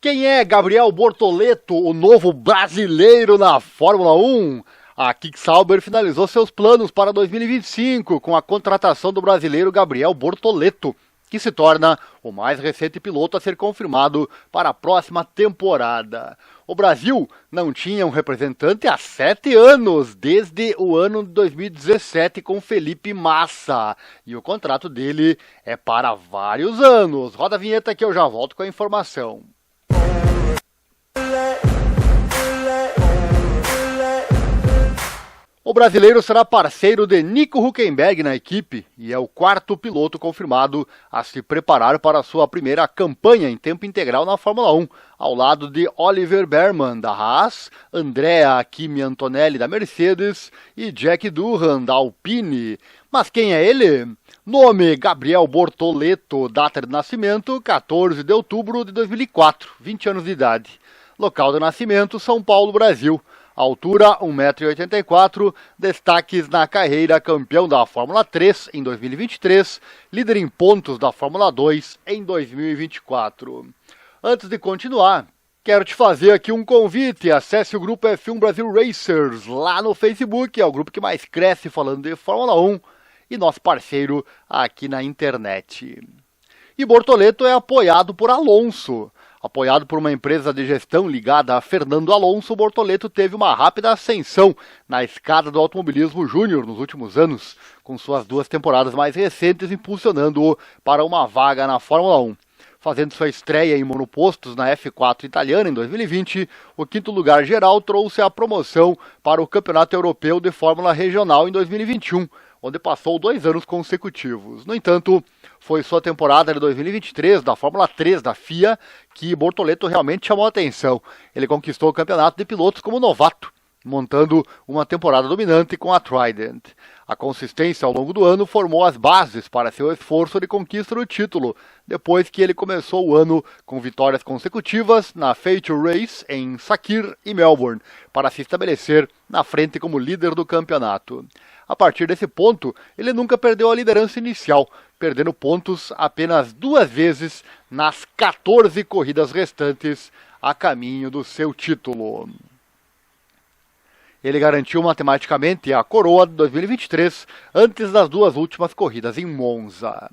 Quem é Gabriel Bortoleto, o novo brasileiro na Fórmula 1? A Kick Sauber finalizou seus planos para 2025 com a contratação do brasileiro Gabriel Bortoleto, que se torna o mais recente piloto a ser confirmado para a próxima temporada. O Brasil não tinha um representante há 7 anos, desde o ano de 2017 com Felipe Massa, e o contrato dele é para vários anos. Roda a vinheta que eu já volto com a informação. O brasileiro será parceiro de Nico Hülkenberg na equipe e é o 4º piloto confirmado a se preparar para sua primeira campanha em tempo integral na Fórmula 1, ao lado de Oliver Behrmann da Haas, Andrea Kimi Antonelli da Mercedes e Jack Durham da Alpine. Mas quem é ele? Nome: Gabriel Bortoleto, data de nascimento 14 de outubro de 2004, 20 anos de idade. Local de nascimento: São Paulo, Brasil. Altura 1,84 m, destaques na carreira: campeão da Fórmula 3 em 2023, líder em pontos da Fórmula 2 em 2024. Antes de continuar, quero te fazer aqui um convite: acesse o grupo F1 Brasil Racers lá no Facebook, é o grupo que mais cresce falando de Fórmula 1 e nosso parceiro aqui na internet. E Bortoleto é apoiado por Alonso. Apoiado por uma empresa de gestão ligada a Fernando Alonso, Bortoleto teve uma rápida ascensão na escada do automobilismo júnior nos últimos anos, com suas 2 temporadas mais recentes impulsionando-o para uma vaga na Fórmula 1. Fazendo sua estreia em monopostos na F4 italiana em 2020, o 5º lugar geral trouxe a promoção para o Campeonato Europeu de Fórmula Regional em 2021, onde passou 2 anos consecutivos. No entanto, foi sua temporada de 2023 da Fórmula 3 da FIA que Bortoleto realmente chamou a atenção. Ele conquistou o campeonato de pilotos como novato, montando uma temporada dominante com a Trident. A consistência ao longo do ano formou as bases para seu esforço de conquista do título, depois que ele começou o ano com vitórias consecutivas na Feature Race em Sakir e Melbourne, para se estabelecer na frente como líder do campeonato. A partir desse ponto, ele nunca perdeu a liderança inicial, perdendo pontos apenas 2 vezes nas 14 corridas restantes a caminho do seu título. Ele garantiu matematicamente a coroa de 2023 antes das 2 últimas corridas em Monza.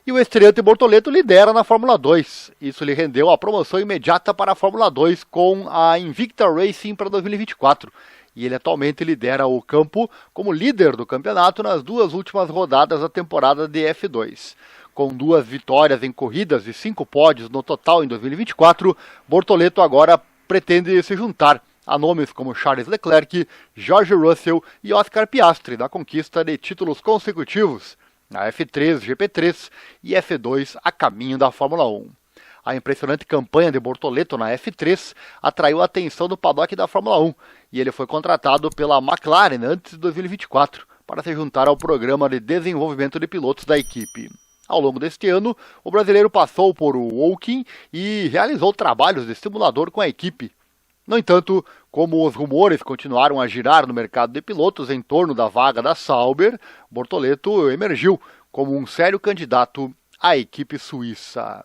E o estreante Bortoleto lidera na Fórmula 2. Isso lhe rendeu a promoção imediata para a Fórmula 2 com a Invicta Racing para 2024. E ele atualmente lidera o campo como líder do campeonato nas 2 últimas rodadas da temporada de F2. Com 2 vitórias em corridas e 5 pódios no total em 2024, Bortoleto agora pretende se juntar a nomes como Charles Leclerc, George Russell e Oscar Piastri na conquista de títulos consecutivos na F3, GP3 e F2 a caminho da Fórmula 1. A impressionante campanha de Bortoleto na F3 atraiu a atenção do paddock da Fórmula 1 e ele foi contratado pela McLaren antes de 2024 para se juntar ao programa de desenvolvimento de pilotos da equipe. Ao longo deste ano, o brasileiro passou por Woking e realizou trabalhos de simulador com a equipe. No entanto, como os rumores continuaram a girar no mercado de pilotos em torno da vaga da Sauber, Bortoleto emergiu como um sério candidato à equipe suíça.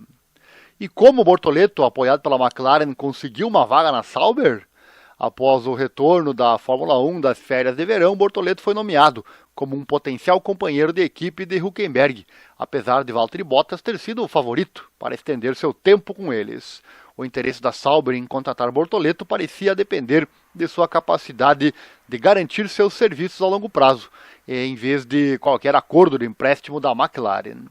E como Bortoleto, apoiado pela McLaren, conseguiu uma vaga na Sauber? Após o retorno da Fórmula 1 das férias de verão, Bortoleto foi nomeado como um potencial companheiro de equipe de Hülkenberg, apesar de Valtteri Bottas ter sido o favorito para estender seu tempo com eles. O interesse da Sauber em contratar Bortoleto parecia depender de sua capacidade de garantir seus serviços a longo prazo, em vez de qualquer acordo de empréstimo da McLaren.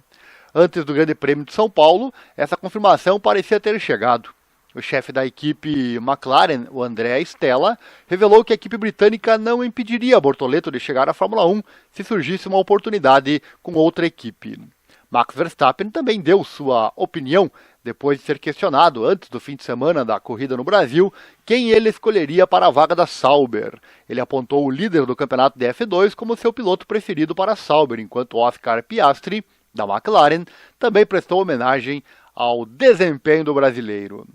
Antes do Grande Prêmio de São Paulo, essa confirmação parecia ter chegado. O chefe da equipe McLaren, o Andrea Stella, revelou que a equipe britânica não impediria Bortoleto de chegar à Fórmula 1 se surgisse uma oportunidade com outra equipe. Max Verstappen também deu sua opinião depois de ser questionado antes do fim de semana da corrida no Brasil quem ele escolheria para a vaga da Sauber. Ele apontou o líder do campeonato de F2 como seu piloto preferido para a Sauber, enquanto Oscar Piastri, da McLaren, também prestou homenagem ao desempenho do brasileiro.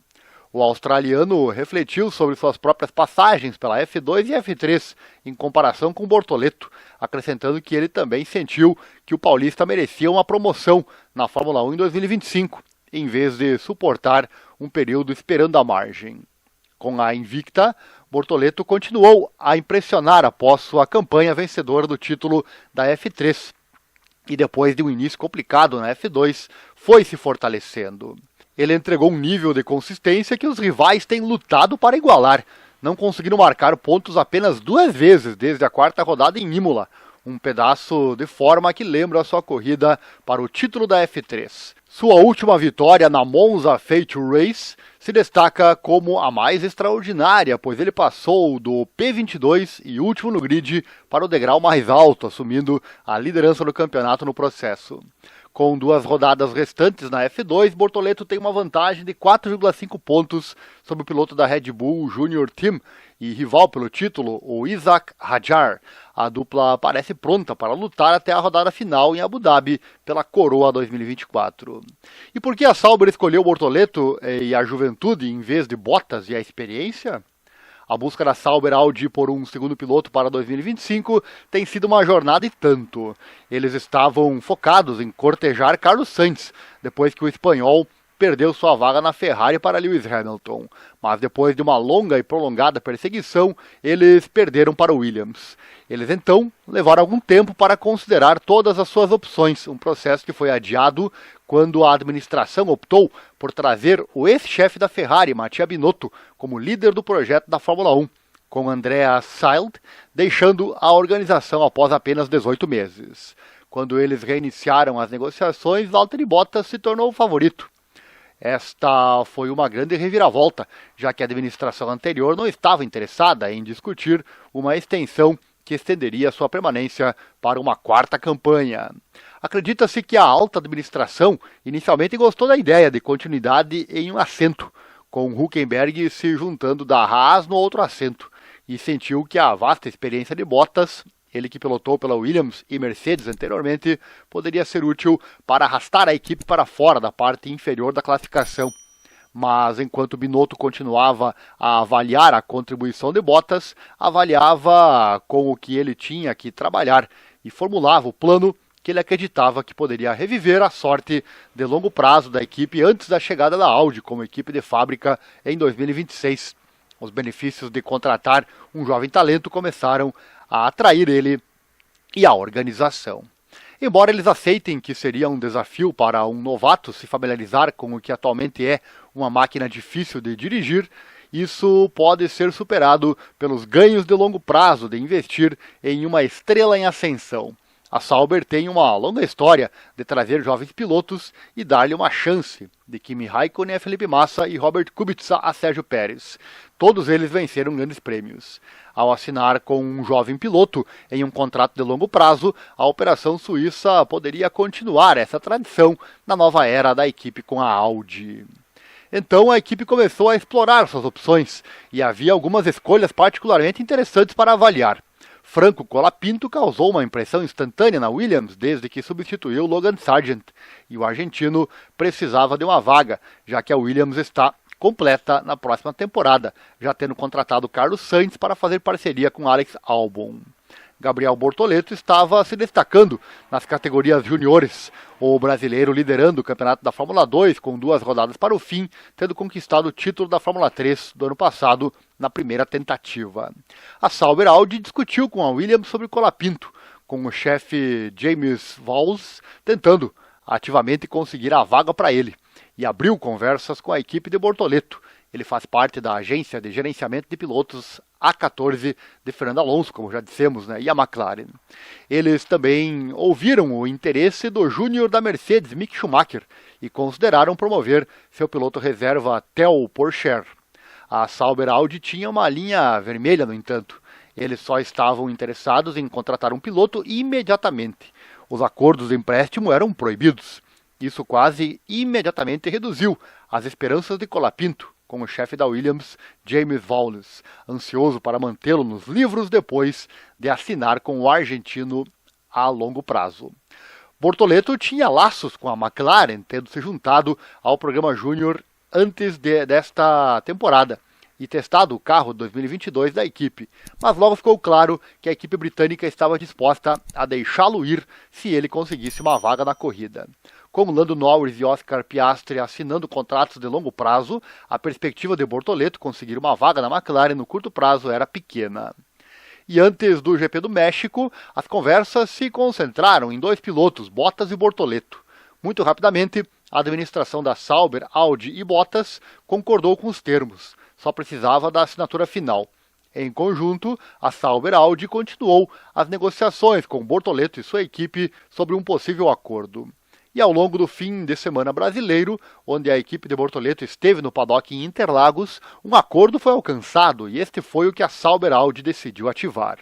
O australiano refletiu sobre suas próprias passagens pela F2 e F3 em comparação com Bortoleto, acrescentando que ele também sentiu que o paulista merecia uma promoção na Fórmula 1 em 2025, em vez de suportar um período esperando a margem. Com a invicta, Bortoleto continuou a impressionar após sua campanha vencedora do título da F3. E depois de um início complicado na F2, foi se fortalecendo. Ele entregou um nível de consistência que os rivais têm lutado para igualar. Não conseguiram marcar pontos apenas 2 vezes desde a 4ª rodada em Imola, um pedaço de forma que lembra a sua corrida para o título da F3. Sua última vitória na Monza Feature Race se destaca como a mais extraordinária, pois ele passou do P22 e último no grid para o degrau mais alto, assumindo a liderança do campeonato no processo. Com 2 rodadas restantes na F2, Bortoleto tem uma vantagem de 4,5 pontos sobre o piloto da Red Bull Junior Team e rival pelo título, o Isack Hadjar. A dupla parece pronta para lutar até a rodada final em Abu Dhabi pela coroa 2024. E por que a Sauber escolheu Bortoleto e a juventude em vez de Bottas e a experiência? A busca da Sauber Audi por um segundo piloto para 2025 tem sido uma jornada e tanto. Eles estavam focados em cortejar Carlos Sainz, depois que o espanhol perdeu sua vaga na Ferrari para Lewis Hamilton. Mas depois de uma longa e prolongada perseguição, eles perderam para Williams. Eles então levaram algum tempo para considerar todas as suas opções, um processo que foi adiado quando a administração optou por trazer o ex-chefe da Ferrari, Mattia Binotto, como líder do projeto da Fórmula 1, com Andrea Seidl deixando a organização após apenas 18 meses. Quando eles reiniciaram as negociações, Valtteri Bottas se tornou o favorito. Esta foi uma grande reviravolta, já que a administração anterior não estava interessada em discutir uma extensão que estenderia sua permanência para uma 4ª campanha. Acredita-se que a alta administração inicialmente gostou da ideia de continuidade em um assento, com Hülkenberg se juntando da Haas no outro assento, e sentiu que a vasta experiência de Bottas, ele que pilotou pela Williams e Mercedes anteriormente, poderia ser útil para arrastar a equipe para fora da parte inferior da classificação. Mas enquanto Binotto continuava a avaliar a contribuição de Bottas, avaliava com o que ele tinha que trabalhar e formulava o plano que ele acreditava que poderia reviver a sorte de longo prazo da equipe antes da chegada da Audi como equipe de fábrica em 2026. Os benefícios de contratar um jovem talento começaram a atrair ele e a organização. Embora eles aceitem que seria um desafio para um novato se familiarizar com o que atualmente é uma máquina difícil de dirigir, isso pode ser superado pelos ganhos de longo prazo de investir em uma estrela em ascensão. A Sauber tem uma longa história de trazer jovens pilotos e dar-lhe uma chance, de Kimi Raikkonen a Felipe Massa e Robert Kubica a Sérgio Pérez. Todos eles venceram grandes prêmios. Ao assinar com um jovem piloto em um contrato de longo prazo, a operação suíça poderia continuar essa tradição na nova era da equipe com a Audi. Então a equipe começou a explorar suas opções e havia algumas escolhas particularmente interessantes para avaliar. Franco Colapinto causou uma impressão instantânea na Williams desde que substituiu Logan Sargent, e o argentino precisava de uma vaga, já que a Williams está completa na próxima temporada, já tendo contratado Carlos Sainz para fazer parceria com Alex Albon. Gabriel Bortoleto estava se destacando nas categorias juniores, o brasileiro liderando o campeonato da Fórmula 2 com 2 rodadas para o fim, tendo conquistado o título da Fórmula 3 do ano passado na primeira tentativa. A Sauber Audi discutiu com a Williams sobre Colapinto, com o chefe James Vowles tentando ativamente conseguir a vaga para ele, e abriu conversas com a equipe de Bortoleto. Ele faz parte da agência de gerenciamento de pilotos A14 de Fernando Alonso, como já dissemos, e a McLaren. Eles também ouviram o interesse do júnior da Mercedes, Mick Schumacher, e consideraram promover seu piloto reserva Theo Pourchaire. A Sauber Audi tinha uma linha vermelha, no entanto. Eles só estavam interessados em contratar um piloto imediatamente. Os acordos de empréstimo eram proibidos. Isso quase imediatamente reduziu as esperanças de Colapinto, com o chefe da Williams, James Vowles, ansioso para mantê-lo nos livros depois de assinar com o argentino a longo prazo. Bortoleto tinha laços com a McLaren, tendo se juntado ao programa Júnior antes desta temporada e testado o carro 2022 da equipe, mas logo ficou claro que a equipe britânica estava disposta a deixá-lo ir se ele conseguisse uma vaga na corrida. com Lando Norris e Oscar Piastri assinando contratos de longo prazo, a perspectiva de Bortoleto conseguir uma vaga na McLaren no curto prazo era pequena. E antes do GP do México, as conversas se concentraram em dois pilotos, Bottas e Bortoleto. Muito rapidamente, a administração da Sauber, Audi e Bottas concordou com os termos, só precisava da assinatura final. Em conjunto, a Sauber Audi continuou as negociações com Bortoleto e sua equipe sobre um possível acordo. E ao longo do fim de semana brasileiro, onde a equipe de Bortoleto esteve no paddock em Interlagos, um acordo foi alcançado e este foi o que a Sauber Audi decidiu ativar.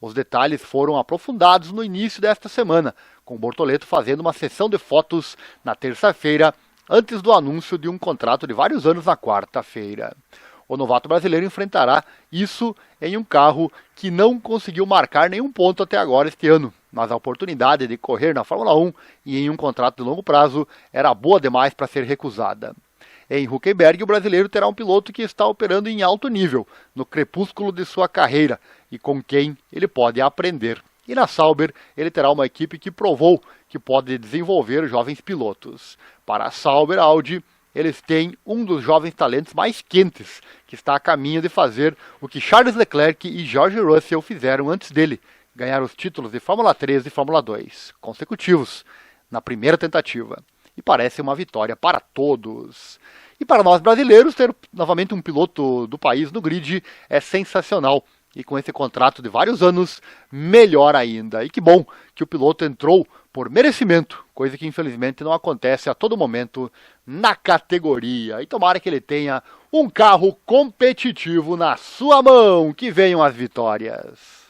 Os detalhes foram aprofundados no início desta semana, com Bortoleto fazendo uma sessão de fotos na terça-feira, antes do anúncio de um contrato de vários anos na quarta-feira. O novato brasileiro enfrentará isso em um carro que não conseguiu marcar nenhum ponto até agora este ano, mas a oportunidade de correr na Fórmula 1 e em um contrato de longo prazo era boa demais para ser recusada. Em Hülkenberg, o brasileiro terá um piloto que está operando em alto nível, no crepúsculo de sua carreira, e com quem ele pode aprender. E na Sauber, ele terá uma equipe que provou que pode desenvolver jovens pilotos. Para a Sauber Audi, eles têm um dos jovens talentos mais quentes, que está a caminho de fazer o que Charles Leclerc e George Russell fizeram antes dele, ganhar os títulos de Fórmula 3 e Fórmula 2, consecutivos, na primeira tentativa. E parece uma vitória para todos. E para nós brasileiros, ter novamente um piloto do país no grid é sensacional. E com esse contrato de vários anos, melhor ainda. E que bom que o piloto entrou por merecimento, coisa que infelizmente não acontece a todo momento na categoria. E tomara que ele tenha um carro competitivo na sua mão, que venham as vitórias.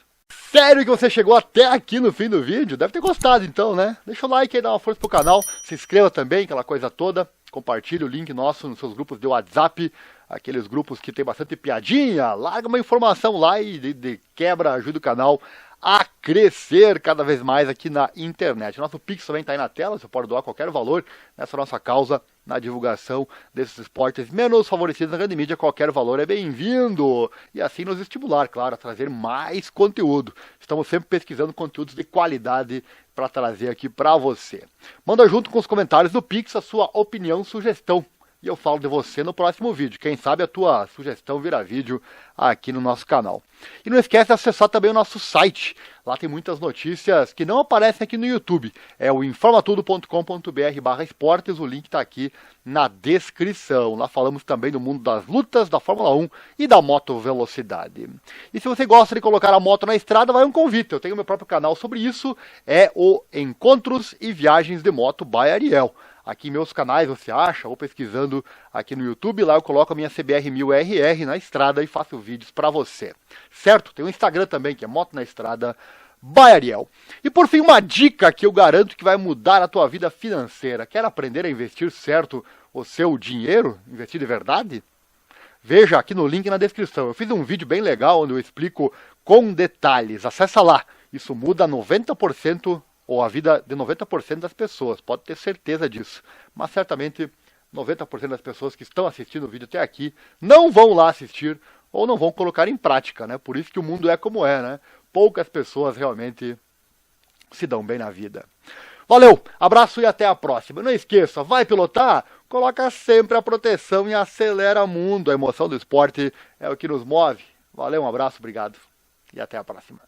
Sério que você chegou até aqui no fim do vídeo? Deve ter gostado então, né? Deixa o like aí, dá uma força pro canal, se inscreva também, aquela coisa toda. Compartilhe o link nosso nos seus grupos de WhatsApp, aqueles grupos que tem bastante piadinha. Larga uma informação lá e de quebra ajuda o canal a crescer cada vez mais aqui na internet. Nosso Pix também está aí na tela, você pode doar qualquer valor nessa nossa causa na divulgação desses esportes menos favorecidos na grande mídia. Qualquer valor é bem-vindo e assim nos estimular, claro, a trazer mais conteúdo. Estamos sempre pesquisando conteúdos de qualidade para trazer aqui para você. Manda junto com os comentários do Pix a sua opinião, sugestão. E eu falo de você no próximo vídeo. Quem sabe a tua sugestão vira vídeo aqui no nosso canal. E não esquece de acessar também o nosso site. Lá tem muitas notícias que não aparecem aqui no YouTube. É o informatudo.com.br/esportes. O link está aqui na descrição. Lá falamos também do mundo das lutas, da Fórmula 1 e da moto velocidade. E se você gosta de colocar a moto na estrada, vai um convite. Eu tenho meu próprio canal sobre isso. É o Encontros e Viagens de Moto by Ariel. Aqui em meus canais você acha, ou pesquisando aqui no YouTube, lá eu coloco a minha CBR1000RR na estrada e faço vídeos para você. Certo? Tem um Instagram também, que é Moto na Estrada by Ariel. E por fim, uma dica que eu garanto que vai mudar a tua vida financeira. Quer aprender a investir certo o seu dinheiro? Investir de verdade? Veja aqui no link na descrição. Eu fiz um vídeo bem legal onde eu explico com detalhes. Acessa lá. Isso muda 90% ou a vida de 90% das pessoas, pode ter certeza disso. Mas certamente 90% das pessoas que estão assistindo o vídeo até aqui não vão lá assistir ou não vão colocar em prática, né? Por isso que o mundo é como é, né? Poucas pessoas realmente se dão bem na vida. Valeu, abraço e até a próxima. Não esqueça, vai pilotar? Coloca sempre a proteção e acelera mundo. A emoção do esporte é o que nos move. Valeu, um abraço, obrigado e até a próxima.